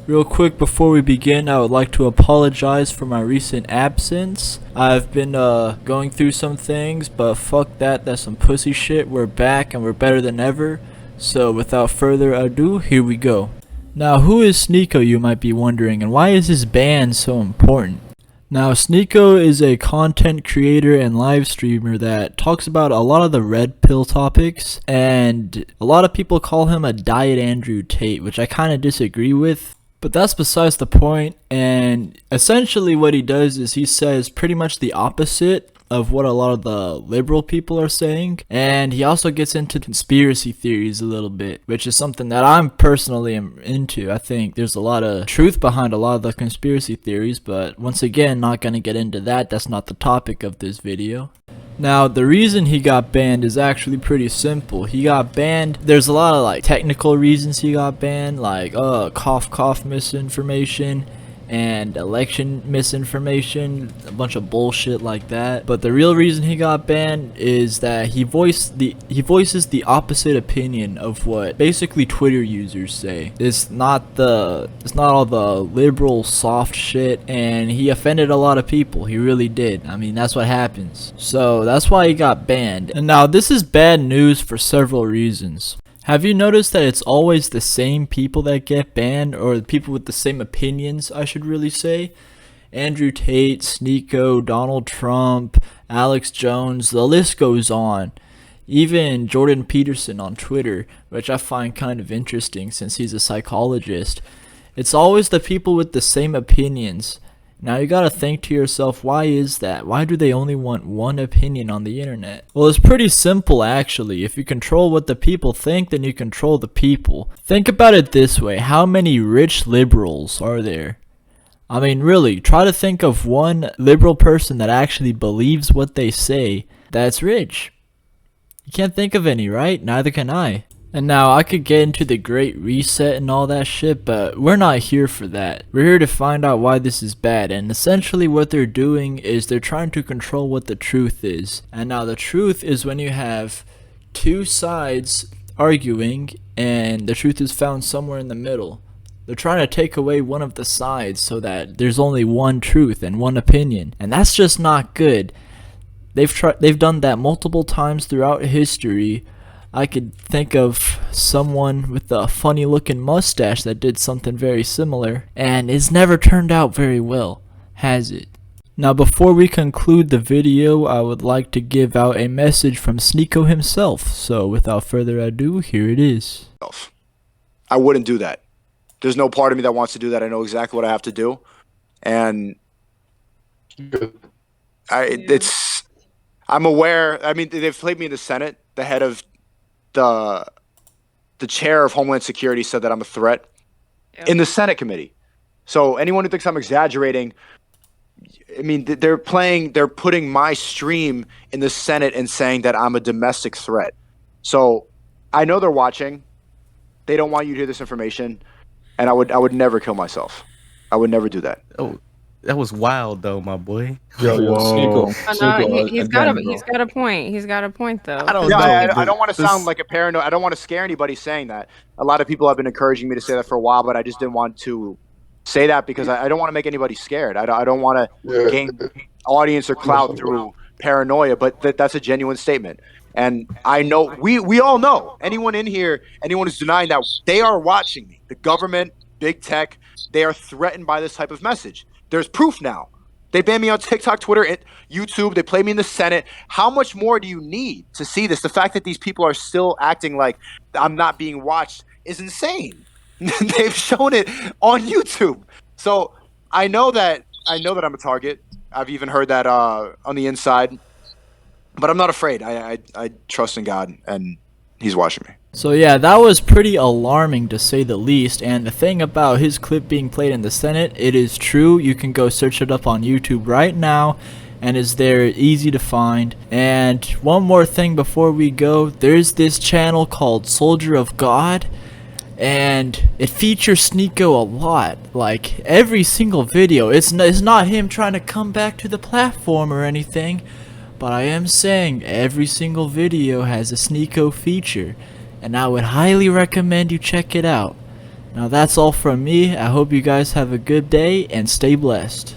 Real quick before we begin, I would like to apologize for my recent absence. I've been going through some things, but fuck that, that's some pussy shit. We're back and we're better than ever. So without further ado, here we go. Now, who is Sneako, you might be wondering, and why is his band so important? Now, Sneako is a content creator and live streamer that talks about a lot of the red pill topics, and a lot of people call him a Diet Andrew Tate, which I kind of disagree with. But that's besides the point, and essentially what he does is he says pretty much the opposite of what a lot of the liberal people are saying, and he also gets into conspiracy theories a little bit, which is something that I'm personally into. I think there's a lot of truth behind a lot of the conspiracy theories, but once again, not going to get into that. That's not the topic of this video. Now, the reason he got banned is actually pretty simple. He got banned. There's a lot of technical reasons he got banned, like cough misinformation and election misinformation, a bunch of bullshit like that. But the real reason he got banned is that he voices the opposite opinion of what basically Twitter users say. It's not all the liberal soft shit, and he offended a lot of people. He really did. I mean, that's what happens. So that's why he got banned. And now this is bad news for several reasons. Have you noticed that it's always the same people that get banned, or the people with the same opinions, I should really say? Andrew Tate, Sneako, Donald Trump, Alex Jones, the list goes on. Even Jordan Peterson on Twitter, which I find kind of interesting since he's a psychologist. It's always the people with the same opinions. Now you gotta think to yourself, why is that? Why do they only want one opinion on the internet? Well, it's pretty simple actually. If you control what the people think, then you control the people. Think about it this way, how many rich liberals are there? I mean, really, try to think of one liberal person that actually believes what they say that's rich. You can't think of any, right? Neither can I. And now, I could get into the Great Reset and all that shit, but we're not here for that. We're here to find out why this is bad, and essentially what they're doing is they're trying to control what the truth is. And now the truth is when you have two sides arguing, and the truth is found somewhere in the middle. They're trying to take away one of the sides so that there's only one truth and one opinion, and that's just not good. They've done that multiple times throughout history. I could think of someone with a funny looking mustache that did something very similar, and it's never turned out very well, has it? Now, before we conclude the video, I would like to give out a message from Sneako himself. So without further ado, here it is. I wouldn't do that. There's no part of me that wants to do that. I know exactly what I have to do, and I'm aware. I mean, they've played me in the Senate. The head of the chair of Homeland Security said that I'm a threat in the Senate committee. So anyone who thinks I'm exaggerating, I mean, they're putting my stream in the Senate and saying that I'm a domestic threat. So I know they're watching. They don't want you to hear this information, and I would never kill myself. I would never do that. Oh, that was wild though, my boy. Yo, Sneako. He's got a point. He's got a point though. I don't want to sound like a paranoid. I don't want to scare anybody saying that. A lot of people have been encouraging me to say that for a while, but I just didn't want to say that because I don't want to make anybody scared. I don't want to gain audience or clout through paranoia, but that's a genuine statement. And I know we all know, anyone in here, anyone who's denying that, they are watching me. The government, big tech, they are threatened by this type of message. There's proof now. They banned me on TikTok, Twitter, YouTube. They play me in the Senate. How much more do you need to see this? The fact that these people are still acting like I'm not being watched is insane. They've shown it on YouTube. So I know that I'm a target. I've even heard that on the inside. But I'm not afraid. I trust in God, and He's watching me. So yeah, that was pretty alarming to say the least, and the thing about his clip being played in the Senate, it is true. You can go search it up on YouTube right now, and it's there, easy to find. And one more thing before we go, there's this channel called Soldier of God, and it features Sneako a lot. Like, every single video, it's not him trying to come back to the platform or anything, but I am saying every single video has a Sneako feature, and I would highly recommend you check it out. Now that's all from me. I hope you guys have a good day and stay blessed.